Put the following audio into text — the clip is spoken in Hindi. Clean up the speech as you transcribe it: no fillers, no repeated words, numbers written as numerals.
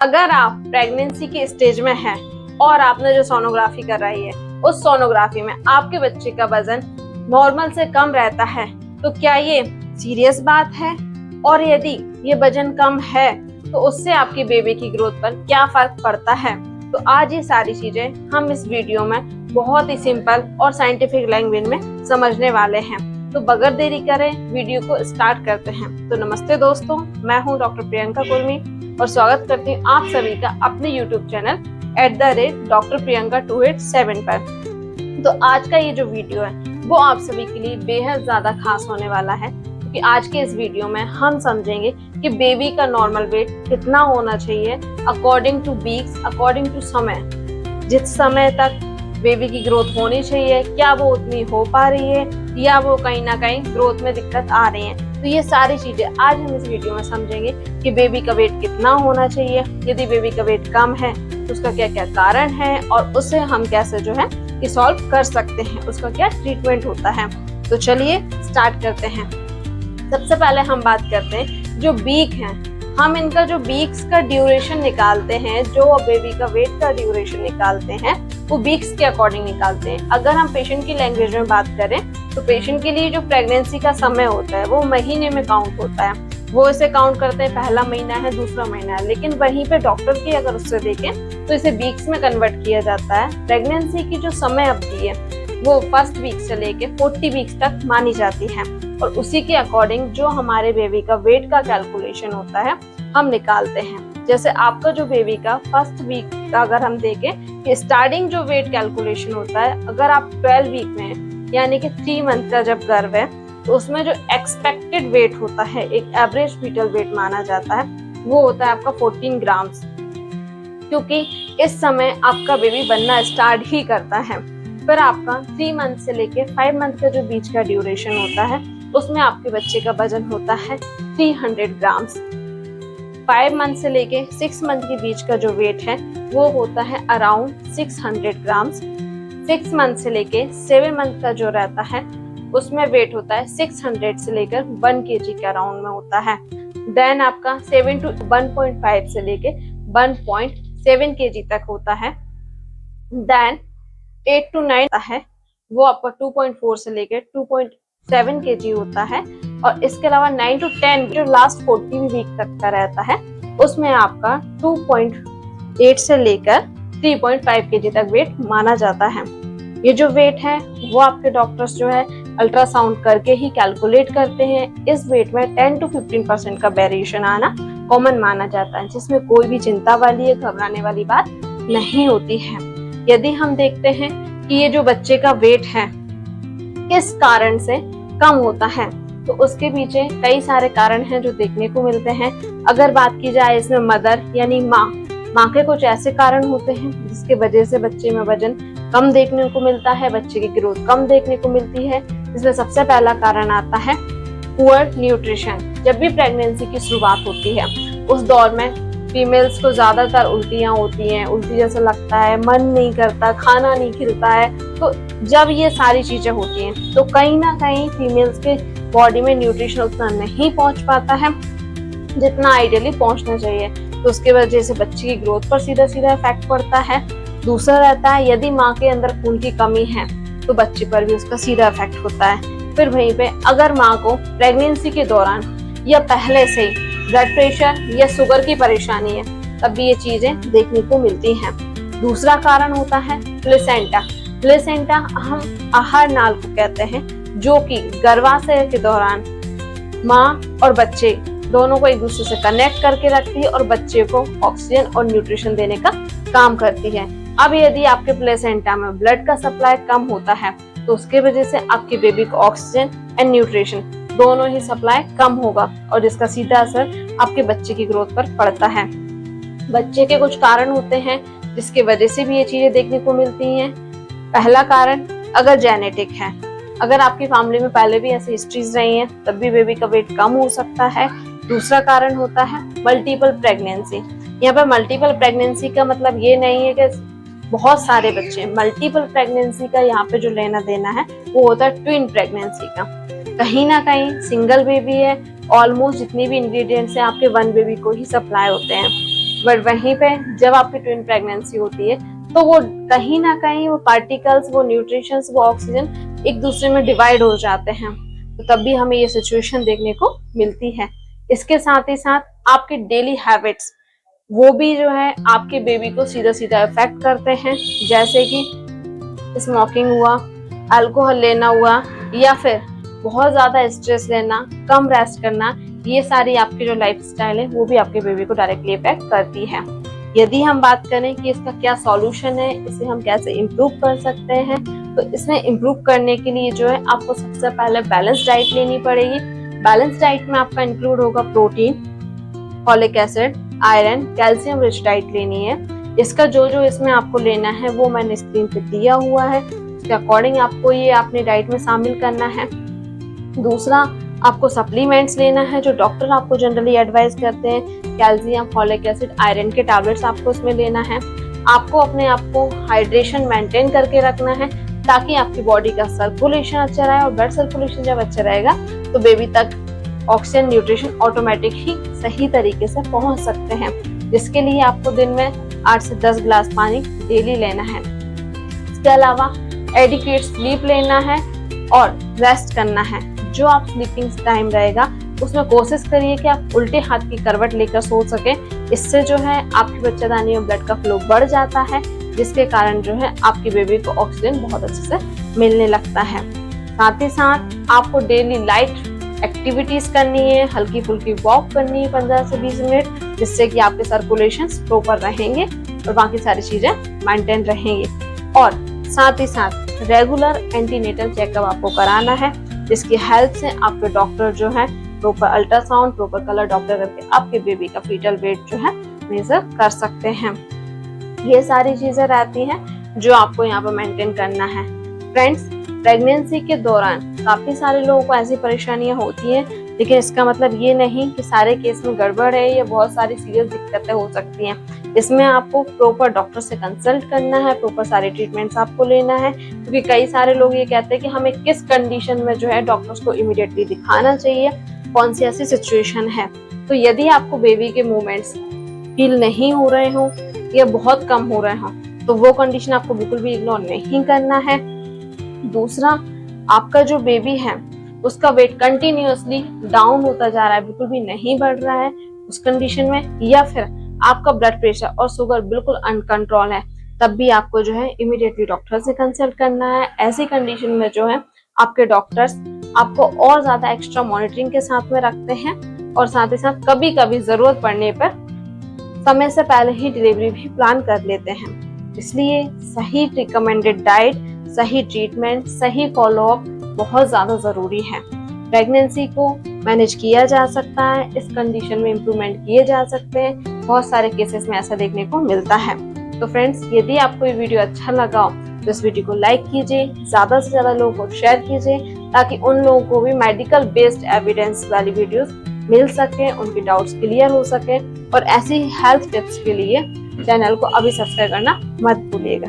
अगर आप प्रेगनेंसी के स्टेज में हैं और आपने जो सोनोग्राफी कराई है उस सोनोग्राफी में आपके बच्चे का वजन नॉर्मल से कम रहता है तो क्या ये सीरियस बात है? और यदि ये वजन कम है तो उससे आपकी बेबी की ग्रोथ पर क्या फर्क पड़ता है? तो आज ये सारी चीजें हम इस वीडियो में बहुत ही सिंपल और साइंटिफिक लैंग्वेज में समझने वाले हैं। तो बगैर देरी करें वीडियो को स्टार्ट करते हैं। तो नमस्ते दोस्तों, मैं हूं डॉक्टर प्रियंका कुर्मी और स्वागत करती हूँ आप सभी का अपने यूट्यूब चैनल @Dr. Priyanka 287 पर। तो आज का ये जो वीडियो है वो आप सभी के लिए बेहद ज्यादा खास होने वाला है, क्योंकि आज के इस वीडियो में हम समझेंगे कि बेबी का नॉर्मल वेट कितना होना चाहिए according to weeks, according to समय। जिस समय तक बेबी की ग्रोथ होनी चाहिए, क्या वो उतनी हो पा रही है या वो कहीं ना कहीं ग्रोथ में दिक्कत आ रही है। तो ये सारी चीजें आज हम इस वीडियो में समझेंगे कि बेबी का वेट कितना होना चाहिए, यदि बेबी का वेट कम है तो उसका क्या क्या कारण है और उसे हम कैसे जो है कि सॉल्व कर सकते हैं, उसका क्या ट्रीटमेंट होता है। तो चलिए स्टार्ट करते हैं। सबसे पहले हम बात करते हैं जो वीक हैं, हम इनका जो वीक्स का ड्यूरेशन निकालते हैं, जो बेबी का वेट का ड्यूरेशन निकालते हैं वो वीक्स के अकॉर्डिंग निकालते हैं। अगर हम पेशेंट की लैंग्वेज में बात करें तो पेशेंट के लिए जो प्रेगनेंसी का समय होता है वो महीने में काउंट होता है। वो इसे काउंट करते हैं पहला महीना है, दूसरा महीना है, लेकिन वहीं पे डॉक्टर की अगर उससे देखें तो इसे वीक्स में कन्वर्ट किया जाता है। प्रेगनेंसी की जो समय अवधि है वो फर्स्ट वीक से लेके 40 वीक्स तक मानी जाती है और उसी के अकॉर्डिंग जो हमारे बेबी का वेट का कैलकुलेशन होता है हम निकालते हैं। जैसे आपका जो बेबी का फर्स्ट वीक का अगर हम देखें कि स्टार्टिंग जो वेट कैलकुलेशन होता है, अगर आप 12 वीक में हैं यानी कि 3 मंथ का जब गर्भ है तो उसमें जो एक्सपेक्टेड वेट होता है, एक एवरेज फीटल वेट माना जाता है, वो होता है आपका 14 ग्राम्स, क्योंकि इस समय आपका बेबी बनना स्टार्ट ही करता है। फिर आपका 3 मंथ से लेके 5 मंथ का जो बीच का ड्यूरेशन होता है उसमें आपके बच्चे का वजन होता है 300 ग्राम्स। 5 मंथ से लेके 6 मंथ के बीच का जो वेट है वो होता है अराउंड 600 ग्राम्स। 6 मंथ से लेके 7 मंथ का जो रहता है उसमें वेट होता है 600 से लेकर 1 kg के अराउंड में होता है। देन आपका 7 to 1.5 से लेके 1.7 kg तक होता है। देन 8 to 9 है वो आपका 2.4 से लेकर 2.7 kg होता है। और इसके अलावा 9 to 10 जो लास्ट 40 वीक तक का रहता है उसमें आपका 2.8 से लेकर 3.5 kg तक वेट माना जाता है। ये जो वेट है वो आपके डॉक्टर्स जो है अल्ट्रासाउंड करके ही कैलकुलेट करते हैं। इस वेट में 10 to 15% का वेरिएशन आना कॉमन माना जाता है, जिसमें कोई भी चिंता वाली या घबराने वाली बात नहीं होती है। यदि हम देखते हैं कि ये जो बच्चे का वेट है किस कारण से कम होता है तो उसके पीछे कई सारे कारण हैं जो देखने को मिलते हैं। अगर बात की जाए इसमें मदर यानी माँ के कुछ ऐसे कारण होते हैं जिसके वजह से बच्चे में वजन कम देखने को मिलता है, बच्चे की ग्रोथ कम देखने को मिलती है। इसमें सबसे पहला कारण आता है पुअर न्यूट्रिशन। जब भी प्रेगनेंसी की शुरुआत होती है उस दौर में फीमेल्स को ज्यादातर उल्टियां होती हैं, उल्टी जैसा लगता है, मन नहीं करता, खाना नहीं खिलता है। तो जब ये सारी चीजें होती हैं तो कहीं ना कहीं फीमेल्स के बॉडी में न्यूट्रिशन उतना नहीं पहुंच पाता है जितना आइडियली पहुंचना चाहिए, तो उसके वजह से बच्चे की ग्रोथ पर सीधा सीधा इफेक्ट पड़ता है। दूसरा रहता है यदि माँ के अंदर खून की कमी है तो बच्चे पर भी उसका सीधा इफेक्ट होता है। फिर वहीं पे अगर माँ को प्रेगनेंसी के दौरान या पहले से ही ब्लड प्रेशर या शुगर की परेशानी है तब भी ये चीजें देखने को मिलती हैं। दूसरा कारण होता है प्लेसेंटा। प्लेसेंटा हम आहार नाल को कहते हैं, जो कि गर्भाशय के दौरान माँ और बच्चे दोनों को एक दूसरे से कनेक्ट करके रखती है और बच्चे को ऑक्सीजन और न्यूट्रिशन देने का काम करती है। अब यदि आपके प्लेसेंटा में ब्लड का सप्लाई कम होता है तो उसके वजह से आपके बेबी को ऑक्सीजन एंड न्यूट्रिशन दोनों ही सप्लाई कम होगा और जिसका सीधा असर आपके बच्चे की ग्रोथ पर पड़ता है। बच्चे के कुछ कारण होते हैं जिसकी वजह से भी ये चीजें देखने को मिलती हैं। पहला कारण अगर जेनेटिक है, अगर आपकी फैमिली में पहले भी ऐसी हिस्ट्रीज रही हैं तब भी बेबी का वेट कम हो सकता है। दूसरा कारण होता है मल्टीपल प्रेगनेंसी। यहाँ पर मल्टीपल प्रेगनेंसी का मतलब ये नहीं है कि बहुत सारे बच्चे, मल्टीपल प्रेगनेंसी का यहाँ पे जो लेना देना है वो होता है ट्विन प्रेगनेंसी का। कहीं ना कहीं सिंगल बेबी है, ऑलमोस्ट जितनी भी इंग्रेडिएंट्स हैं आपके वन बेबी को ही सप्लाई होते हैं। बट वहीं पे जब आपकी ट्विन प्रेगनेंसी होती है तो वो कहीं ना कहीं वो पार्टिकल्स, वो न्यूट्रिशंस, वो ऑक्सीजन एक दूसरे में डिवाइड हो जाते हैं, तो तब भी हमें ये सिचुएशन देखने को मिलती है। इसके साथ ही साथ आपके डेली हैबिट्स वो भी जो है आपके बेबी को सीधा सीधा इफेक्ट करते हैं, जैसे कि स्मोकिंग हुआ, अल्कोहल लेना हुआ, या फिर बहुत ज्यादा स्ट्रेस लेना, कम रेस्ट करना, ये सारी आपकी जो लाइफस्टाइल है वो भी आपके बेबी को डायरेक्टली इफेक्ट करती है। यदि हम बात करें कि इसका क्या सॉल्यूशन है, इसे हम कैसे इम्प्रूव कर सकते हैं, तो इसमें इम्प्रूव करने के लिए जो है आपको सबसे पहले बैलेंस डाइट लेनी पड़ेगी। बैलेंस डाइट में आपका इंक्लूड होगा protein, folic acid, iron, calcium rich diet लेनी है। इसका जो जो इसमें आपको लेना है वो मैंने स्क्रीन पे दिया हुआ है, उसके अकॉर्डिंग आपको ये अपनी डाइट में शामिल करना है। दूसरा, आपको सप्लीमेंट्स लेना है जो डॉक्टर आपको जनरली एडवाइस करते हैं, कैल्शियम, फॉलिक एसिड, आयरन के टैबलेट्स आपको उसमें लेना है। आपको अपने आप को हाइड्रेशन मेंटेन करके रखना है ताकि आपकी बॉडी का सर्कुलेशन अच्छा रहे, और ब्लड सर्कुलेशन जब अच्छा रहेगा तो बेबी तक ऑक्सीजन, न्यूट्रिशन ऑटोमेटिक ही सही तरीके से पहुंच सकते हैं, जिसके लिए आपको दिन में 8 से 10 गिलास पानी डेली लेना है। इसके अलावा एडिक्वेट स्लीप लेना है और रेस्ट करना है। जो आप स्लीपिंग टाइम रहेगा उसमें कोशिश करिए कि आप उल्टे हाथ की करवट लेकर सो सके। इससे जो है आपकी बच्चेदानी में ब्लड का फ्लो बढ़ जाता है, जिसके कारण जो है आपकी बेबी को ऑक्सीजन बहुत अच्छे से मिलने लगता है। साथ ही साथ आपको डेली लाइट एक्टिविटीज करनी है, हल्की फुल्की वॉक करनी है 15 से 20 मिनट, जिससे कि आपके सर्कुलेशन प्रॉपर रहेंगे और बाकी सारी चीजें मेंटेन रहेंगी। और साथ ही साथ रेगुलर एंटीनेटल चेकअप आपको कराना है, जिसकी हेल्प से आपके डॉक्टर जो है proper ultrasound, proper colour doctor करके आपके बेबी का फीटल वेट जो है मेजर कर सकते हैं। ये सारी चीजें रहती हैं जो आपको यहाँ पर मेंटेन करना है। फ्रेंड्स, प्रेगनेंसी के दौरान काफी सारे लोगों को ऐसी परेशानियां होती हैं, लेकिन इसका मतलब ये नहीं कि सारे केस में गड़बड़ है या बहुत सारी सीरियस दिक्कतें हो सकती हैं। इसमें आपको प्रॉपर डॉक्टर से कंसल्ट करना है, प्रॉपर सारे ट्रीटमेंट्स आपको लेना है, क्योंकि कई सारे लोग ये कहते हैं कि हमें किस कंडीशन में जो है डॉक्टर्स को इमीडिएटली दिखाना चाहिए, कौन सी ऐसी सिचुएशन है। तो यदि आपको बेबी के मूवमेंट्स फील नहीं हो रहे हो या बहुत कम हो रहे हो तो वो कंडीशन आपको बिल्कुल भी इग्नोर नहीं करना है। दूसरा, आपका जो बेबी है उसका वेट कंटिन्यूअसली डाउन होता जा रहा है, बिल्कुल भी नहीं बढ़ रहा है उस कंडीशन में, या फिर आपका ब्लड प्रेशर और शुगर बिल्कुल अनकंट्रोल है, तब भी आपको जो है इमीडिएटली डॉक्टर से कंसल्ट करना है। ऐसी कंडीशन में जो है आपके डॉक्टर्स आपको और ज्यादा एक्स्ट्रा मॉनिटरिंग के साथ में रखते हैं, और साथ ही साथ कभी कभी जरूरत पड़ने पर समय से पहले ही डिलीवरी भी प्लान कर लेते हैं। इसलिए सही रिकमेंडेड डाइट, सही ट्रीटमेंट, सही फॉलोअप बहुत ज्यादा जरूरी है। प्रेगनेंसी को मैनेज किया जा सकता है, इस कंडीशन में इम्प्रूवमेंट किए जा सकते हैं, बहुत सारे केसेस में ऐसा देखने को मिलता है। तो फ्रेंड्स, यदि आपको ये वीडियो अच्छा लगा हो तो इस वीडियो को लाइक कीजिए, ज्यादा से ज्यादा लोगों को शेयर कीजिए, ताकि उन लोगों को भी मेडिकल बेस्ड एविडेंस वाली वीडियोस मिल सके, उनके डाउट्स क्लियर हो सके। और ऐसी हेल्थ टिप्स के लिए चैनल को अभी सब्सक्राइब करना मत भूलिएगा।